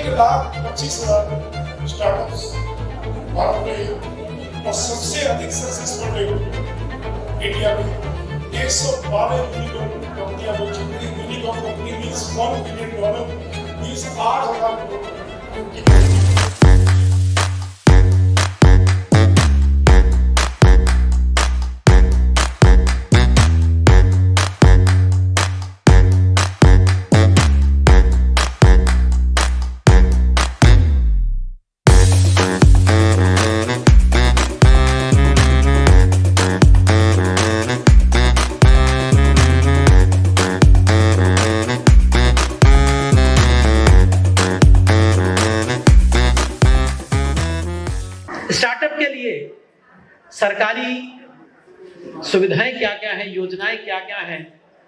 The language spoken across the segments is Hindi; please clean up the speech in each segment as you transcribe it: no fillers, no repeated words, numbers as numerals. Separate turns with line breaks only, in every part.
1,25,000 स्टार्टअप्स भारत में और सबसे अधिक सक्सेसफुल रेट इंडिया में 112 यूनिकॉर्न कंपनियां बन चुकी हैं। Unicorn company means $1 billion means 8,000 crore.
Startup के लिए सरकारी सुविधाएं क्या क्या हैं, योजनाएं क्या क्या हैं,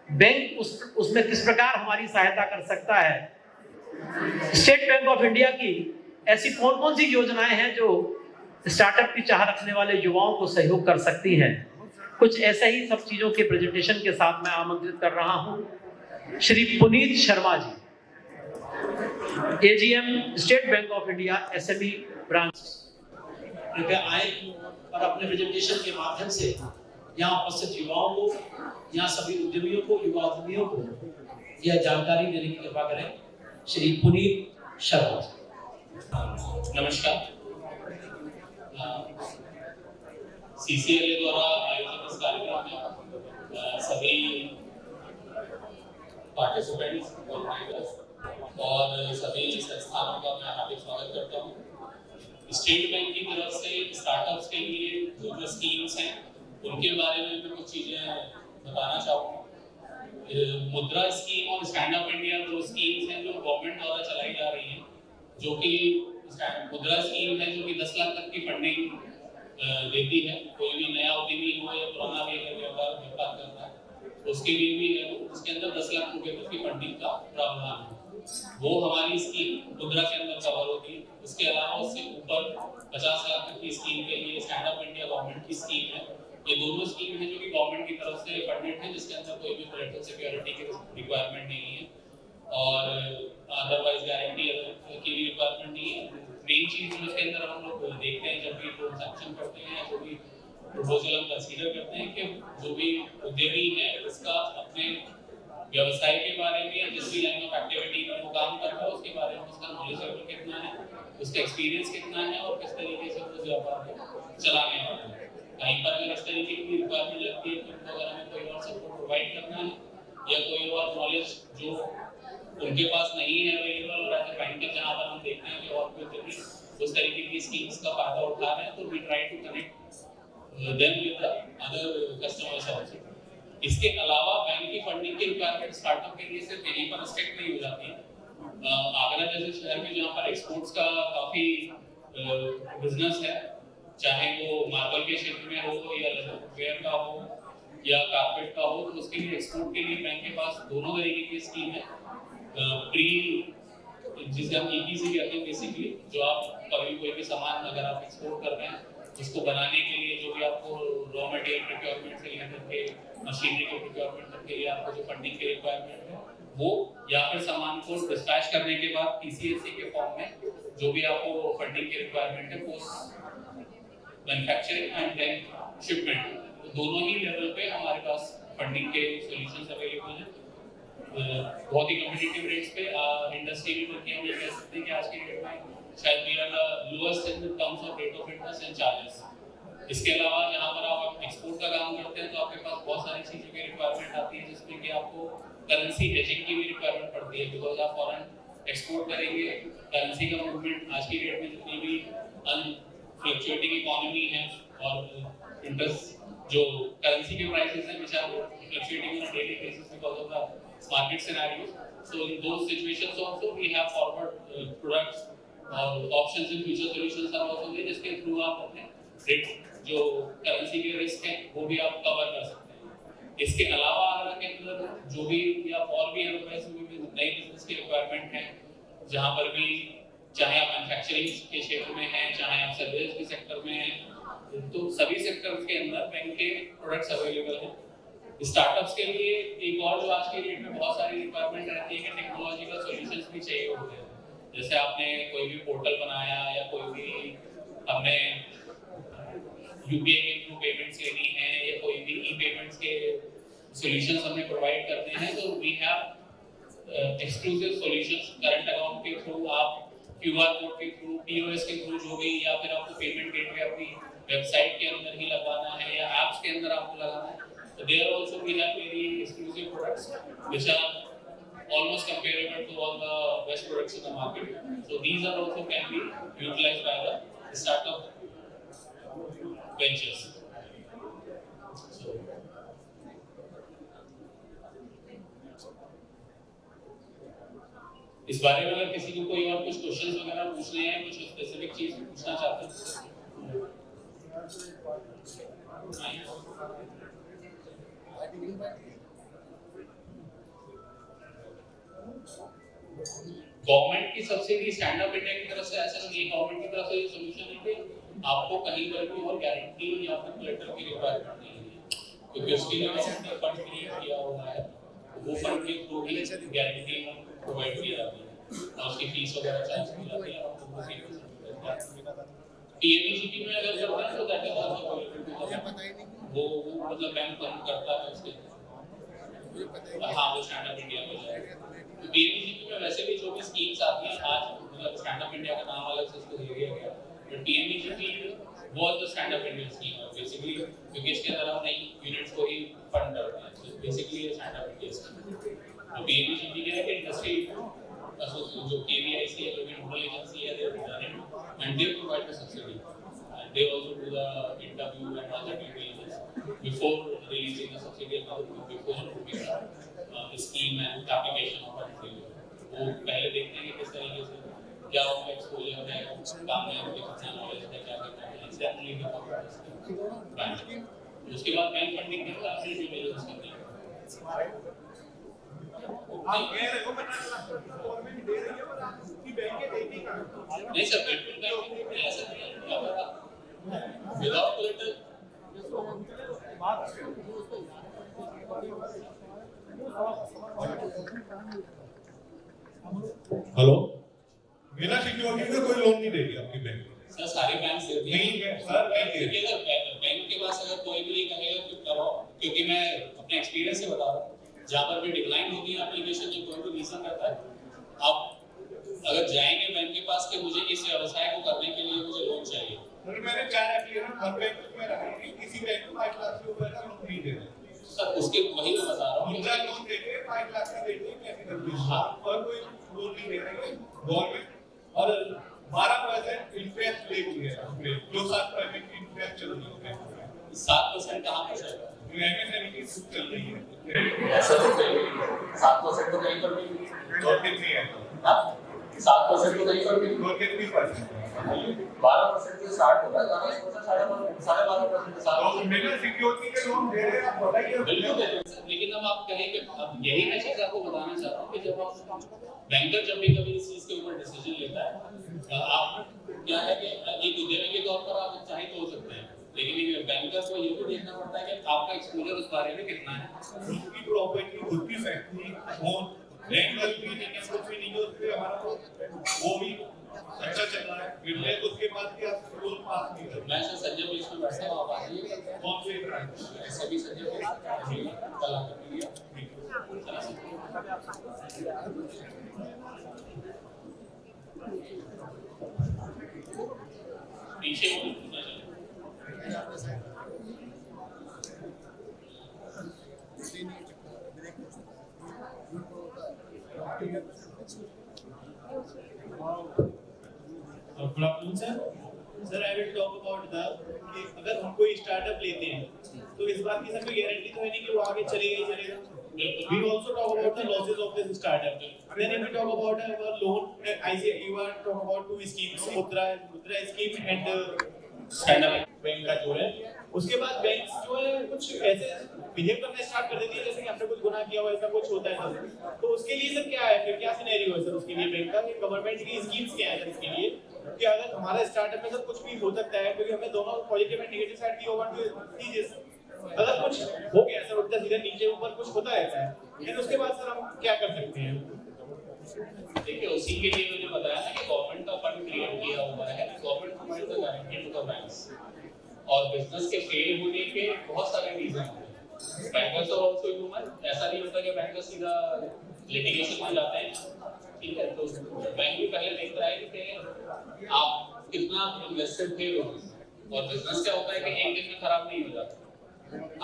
बैंक उसमें किस प्रकार हमारी सहायता कर सकता है, स्टेट बैंक ऑफ इंडिया की ऐसी कौन कौन सी योजनाएं हैं जो स्टार्टअप की चाह रखने वाले युवाओं को सहयोग कर सकती हैं। कुछ ऐसे ही सब चीजों के प्रेजेंटेशन के साथ मैं आमंत्रित कर रहा हूं Shri Puneet Sharma ji, AGM state bank of India SME branch. कृपया आए और अपने प्रेजेंटेशन के माध्यम से यहाँ उपस्थित युवाओं को, यहाँ सभी उद्यमियों को, युवा उद्यमियों को यह जानकारी देने की कृपा करें। श्री पुनीत शर्मा।
नमस्कार। सीसीएलए द्वारा आयोजित इस कार्यक्रम में सभी पार्टिसिपेंट्स और सभी संस्थानों का मैं हार्दिक स्वागत करता हूँ। स्टेट बैंक की तरफ से स्टार्टअप्स के लिए जो स्कीम्स हैं उनके बारे में मैं कुछ चीजें बताना चाहूँगा। मुद्रा स्कीम और स्टैंड अप इंडिया दो स्कीम्स हैं जो गवर्नमेंट द्वारा चलाई जा रही हैं, जो कि मुद्रा स्कीम है जो कि 10 लाख तक की फंडिंग देती है। कोई भी नया उद्यमी हो या पुराना भी अगर व्यापार कर रहा है उसके लिए भी है, उसके अंदर 10 लाख रुपए तक की फंडिंग का प्रावधान है। वो हमारी स्कीम मुद्रा के अंदर कवर होती है। उसके अलावा उससे ऊपर 50 लाख तक की स्कीम के लिए स्टैंड अप इंडिया गवर्नमेंट की स्कीम है। ये दोनों स्कीम है जो कि गवर्नमेंट की तरफ से फंडेड है, जिसके अंदर कोई भी कोलैटरल सिक्योरिटी की रिक्वायरमेंट नहीं है और अदरवाइज गारंटी की भी रिक्वायरमेंट नहीं है। मेन चीज जो इसके अंदर हम लोग देखते हैं जब भी ट्रांजैक्शन करते हैं, जो भी प्रपोजल हम कंसीडर करते हैं कि जो भी उद्यमी है उसका अपने व्यवसाय के बारे में या जिस भी लाइन ऑफ एक्टिविटी में वो काम कर रहा है उसके बारे में उसका नॉलेज लेवल कितना है, उसका एक्सपीरियंस कितना है और किस तरीके से उस व्यापार को चलाने वाला है। कहीं पर अगर इस तरीके की रिक्वायरमेंट लगती है तो अगर हमें कोई और सपोर्ट प्रोवाइड करना है या कोई और नॉलेज जो उनके पास नहीं है अवेलेबल और एज ए बैंकर जहाँ पर हम देखते हैं कि और कोई उद्यमी उस तरीके की स्कीम्स का फायदा उठा रहे हैं तो we try to connect them with the other customers also. इसके अलावा बैंक की फंडिंग की रिक्वायरमेंट स्टार्टअप के लिए सिर्फ यहीं पर स्ट्रिक्ट नहीं हो जाती है। आगरा जैसे शहर में जहाँ पर एक्सपोर्ट्स का काफी बिजनेस है, चाहे वो मार्बल के क्षेत्र में हो या वेयर का हो या कारपेट का हो, तो उसके लिए एक्सपोर्ट के लिए बैंक के पास दोनों तरीके की स्कीम है। प्री जिसे हम ईपीसी कहते हैं, बेसिकली जो आप कभी कोई भी सामान अगर आप एक्सपोर्ट कर रहे हैं उसको बनाने के लिए जो भी आपको रॉ मटेरियल प्रोक्योरमेंट से लेकर के मशीनरी के प्रोक्योरमेंट तक के लिए आपको जो फंडिंग की रिक्वायरमेंट है वो, या फिर सामान को डिस्पैच करने के बाद पीसीएससी के फॉर्म में जो भी आपको फंडिंग की रिक्वायरमेंट है post manufacturing and then shipment, तो दोनों ही लेवल पे हमारे पास फंडिंग के सॉल्यूशंस अवेलेबल हैं। बहुत ही कॉम्पिटिटिव रेट्स पे इंडस्ट्री में करके हम ये कह सकते हैं कि आज के डेट में शायद we are the lowest in terms of rate of interest and charges. इसके अलावा जहाँ पर आप एक्सपोर्ट का काम करते हैं तो आपके पास बहुत सारी चीज़ों की रिक्वायरमेंट आती है, जिसमें कि आपको करेंसी हेजिंग की भी रिक्वायरमेंट पड़ती है, बिकॉज आप फॉरेन एक्सपोर्ट करेंगे। करेंसी का मूवमेंट आज की डेट में जितनी भी अनफ्लक्चुएटिंग इकोनॉमी है और इंटरेस्ट जो करेंसी के प्राइसेस हैं which are fluctuating on a daily basis because of the market scenarios. So in those situations also we have forward products और options and future solutions are also there, जिसके थ्रू आप अपने रेट जो करेंसी के रिस्क है वो भी आप कवर कर सकते हैं। इसके अलावा आगरा के अंदर जो भी या और भी अदरवाइज नई बिजनेस की रिक्वायरमेंट है, जहाँ पर भी चाहे आप मैन्युफैक्चरिंग के क्षेत्र में हैं, चाहे आप सर्विस के सेक्टर में हैं, तो सभी सेक्टर्स के अंदर बैंक के प्रोडक्ट्स अवेलेबल हैं। स्टार्टअप्स के लिए एक और जो आज के डेट में बहुत सारी रिक्वायरमेंट रहती है कि टेक्नोलॉजी का सॉल्यूशंस भी चाहिए होते हैं। जैसे आपने कोई भी पोर्टल बनाया या कोई भी हमने यूपीआई के थ्रू पेमेंट्स लेनी है या कोई भी ई पेमेंट्स के सॉल्यूशंस हमने प्रोवाइड करते हैं, तो we have exclusive solutions. Current account के थ्रू, आप क्यूआर कोड के थ्रू, पीओएस के थ्रू, जो भी, या फिर आपको पेमेंट गेटवे अपनी वेबसाइट के अंदर ही लगाना है या एप्स के अंदर आपको लगाना है, तो there also we have very exclusive products which are almost comparable to all the best products in the market. So these are also can be utilized by the startup ventures. So, इस बारे में अगर किसी को कोई और कुछ क्वेश्चंस वगैरह पूछने हैं, कुछ स्पेसिफिक चीज पूछना चाहते हैं, गवर्नमेंट की सब्सिडी स्टैंड अप इंडिया की तरफ से ऐसा नहीं है। गवर्नमेंट की तरफ से ये सॉल्यूशन है कि आपको कहीं पर भी और गारंटी या फिर कोलेटरल की रिक्वायरमेंट नहीं है, क्योंकि उसके लिए हमने फंड क्रिएट किया हुआ है, वो फंड के थ्रू ही गारंटी प्रोवाइड की जाती है और उसकी फीस वगैरह चार्ज की जाती है। पीएमईजीपी में अगर करते हैं तो दैट इज आल्सो वो मतलब बैंक फंड करता है उसके, हाँ वो स्टैंड अप इंडिया में जाएगा। तो पीएमईजीपी में वैसे भी जो भी स्कीम्स आती हैं, आज मतलब स्टैंड अप इंडिया का नाम अलग से इसको दे दिया गया, but PMEGP was the stand up India scheme basically, क्योंकि इसके अंदर हम नई यूनिट्स को ही फंड करते हैं। तो बेसिकली ये स्टैंड अप इंडिया स्कीम। तो पीएमईजीपी क्या है कि इंडस्ट्री जो केवीआईसी है, जो भी नोडल एजेंसी है, दे present and they provide the subsidy and they also do the interview and all the due diligence before releasing the subsidy, before scheme and application of fund. वो पहले देखते हैं कि किस तरीके से क्या उनका एक्सपोजर है, काम में उनके कितना नॉलेज है, क्या करना है, एग्जैक्टली बैंक। उसके बाद बैंक फंडिंग के लिए आपने ड्यू डिलिजेंस करनी है।
आप कह रहे हो गवर्नमेंट दे रही है पर आपकी बैंक के देती कहां?
नहीं सर, बिल्कुल बैंक ऐसा नहीं है। अगर विदाउट कोलेटरल
हेलो, बिना सिक्योरिटी के कोई लोन नहीं देगी आपकी बैंक।
सर सारे बैंक देती हैं।
नहीं है सर,
देखिए सर, बैंक के पास अगर कोई भी कहेगा कि करो, क्योंकि मैं अपने एक्सपीरियंस से बता रहा हूँ, जहाँ पर भी डिक्लाइन होती है एप्लीकेशन या कोई भी रीजन रहता है, आप अगर जाएंगे बैंक के पास कि मुझे इस व्यवसाय को करने के लिए मुझे लोन चाहिए,
सर मैंने 4 एप्लीकेशन हर बैंक में रखी, किसी बैंक को 5 लाख से ऊपर का लोन नहीं दे रहे
सर। उसके वही मैं बता रहा हूँ,
उनका लोन देके 5 लाख का देते हैं कैसे करते हैं।
हाँ।
और कोई लोन नहीं दे रही है गवर्नमेंट, और 12% इंटरेस्ट ले रही है उसमें, जो 7% इंटरेस्ट चल रही है।
7% कहाँ पर चल रहा है?
एमएसएमई की सूद चल रही है।
ऐसा तो 7% तो कहीं पर भी
और कितनी है?
7% तो कहीं पर भी,
और कितनी परसेंट?
12% से स्टार्ट होता है, 12% 12.5%
तो बिना सिक्योरिटी के लोन दे रहे हैं, आप बताइए।
बिल्कुल दे रहे हैं। लेकिन अब आप कहेंगे, अब यही मैं चीज आपको बताना चाहता हूँ कि जब आप बैंकर जब भी कभी इस चीज के ऊपर डिसीजन लेता है, आप क्या है कि एक उद्यमी के तौर पर आप उत्साहित हो सकते हैं, लेकिन बैंकर को ये भी देखना पड़ता है कि आपका एक्सपोजर उस बारे में कितना है।
उसकी प्रॉपर्टी, उसकी फैक्ट्री, और रेंटल भी नहीं है, कुछ भी नहीं है उसपे हमारा, वो भी अच्छा चल रहा है। फिर उसके बाद क्या लोन पास नहीं कर।
मैं सर संजय बीच में बैठा हूँ, आप आइए।
कौन से ब्रांच?
ऐसे भी संजय बीच कल आकर मिलिए। पीछे
good afternoon sir, I will talk about the कि अगर हम कोई स्टार्टअप लेते हैं तो इस बात की सर कोई गारंटी तो है नहीं कि वो आगे चलेगा ही चलेगा। We also talk about the losses of this startup. Then if we talk about our loan, I say you are talk about 2 schemes, Mudra scheme and stand up bank का जो है, उसके बाद बैंक जो है कुछ ऐसे बिहेव करना स्टार्ट कर देती है जैसे कि हमने कुछ गुनाह किया हो, ऐसा कुछ होता है सर। तो उसके लिए सर क्या है, फिर क्या सिनेरियो है सर उसके लिए बैंक का, गवर्नमेंट की स्कीम्स क्या है सर इसके लिए, कि अगर हमारा स्टार्टअप में सर कुछ भी हो सकता है, क्योंकि हमें दोनों पॉजिटिव एंड नेगेटिव साइड की ओवर टू सी दिस। अगर कुछ हो गया सर, उल्टा सीधा नीचे ऊपर कुछ होता रहता है, फिर उसके बाद सर हम क्या कर सकते हैं?
देखिए उसी के लिए मैंने बताया ना कि गवर्नमेंट का फंड क्रिएट किया हुआ है, government provides the guarantee to the banks, और बिजनेस के फेल होने के बहुत सारे रीजन हैं। बैंकर्स आर आल्सो ह्यूमन, ऐसा नहीं होता कि बैंकर्स सीधा लिटिगेशन में जाते हैं, ठीक है। तो बैंक भी पहले देखता है कि आप कितना इन्वेस्टेड थे, और बिजनेस क्या होता है कि एक दिन में खराब नहीं हो जाता।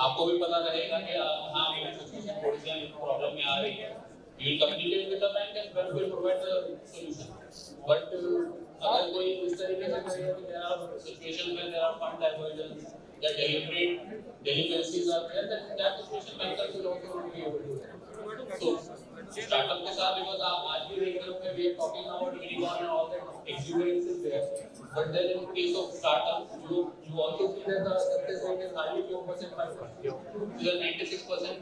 आपको भी पता रहेगा कि हाँ थोड़ी सी प्रॉब्लम में आ रही है, you will communicate with the bank and bank will provide the solution. But अगर कोई इस तरीके से करेगा कि there are situations where there are fund diversions, या deliberate delinquencies are there, then that situation bankers will also not be able to do. So startup के साथ because आप आज भी देख रहे होंगे we are talking about unicorn and all that exuberance is there, but then in case of startup you also see that the success rate is hardly 4%, 5%. There are 96%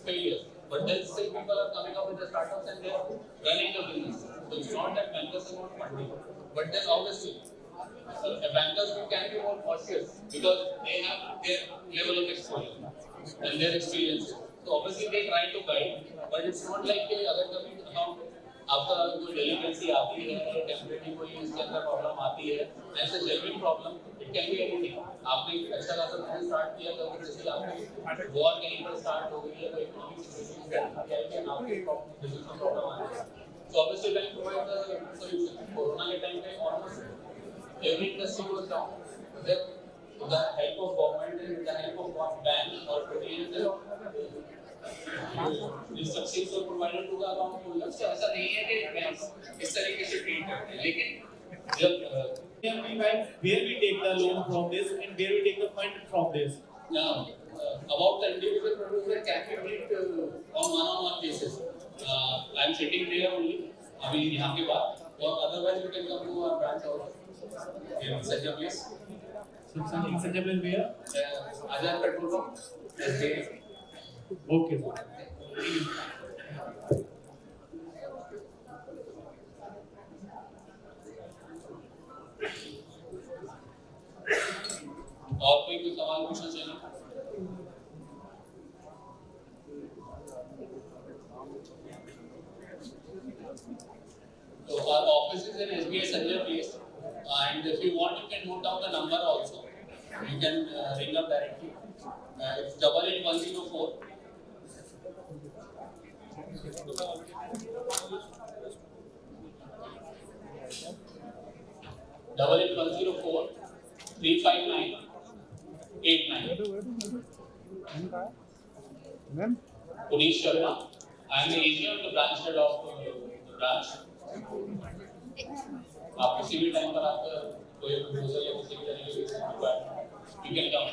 failures. But then still people are coming up with the startups and they are running the business. So it's not that bankers are not funding, but then obviously bankers can be more cautious because they have their level of exposure and their experience. So obviously they try to guide, but it's not like कि अगर कभी account आपका कोई delinquency आती है, definitely कोई इसके अंदर प्रॉब्लम आती है, ऐसे genuine problem it can be anything. आपने अच्छा खासा बिजनेस स्टार्ट किया तो जैसे आपकी वॉर कहीं पर स्टार्ट हो गई है तो इकोनॉमिक सिचुएशन क्या है कि आपके बिजनेस में प्रॉब्लम आ रही है। So obviously bank provide the solution. Corona के टाइम पे almost every industry was down. With the help of government and the help of bank or instructions were provided to the account holders. So ऐसा नहीं है कि बैंक इस तरीके से ट्रीट करते हैं, लेकिन जब
where we take the loan from this and where we take the fund from this.
About the individual producer can be treated on one-on-one basis. I am sitting there only अभी यहाँ के बाद, or otherwise you can come to our branch also in Sanjay Place.
So in Sanjay Place where?
Azhar Petrol Pump.
Okay sir.
और कोई सवाल पूछना चाहिए? So our office is in SBI Sanjay Place, and if you want, you can note down the number also. You can ring up directly. It's 88104. 88104 35989. Puneet Sharma. I am the agent of the branch head of the branch. आप किसी भी टाइम पर आपका कोई प्रपोजल या किसी भी तरीके की requirement you can come.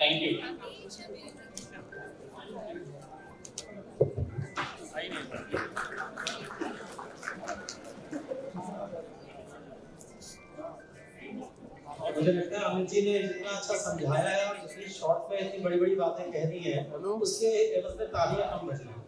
Thank you.
मुझे लगता है अमित जी ने जितना अच्छा समझाया है और जितनी शॉर्ट में इतनी बड़ी बड़ी बातें कह दी हैं उसके एवज में तालियां हम बजाएं।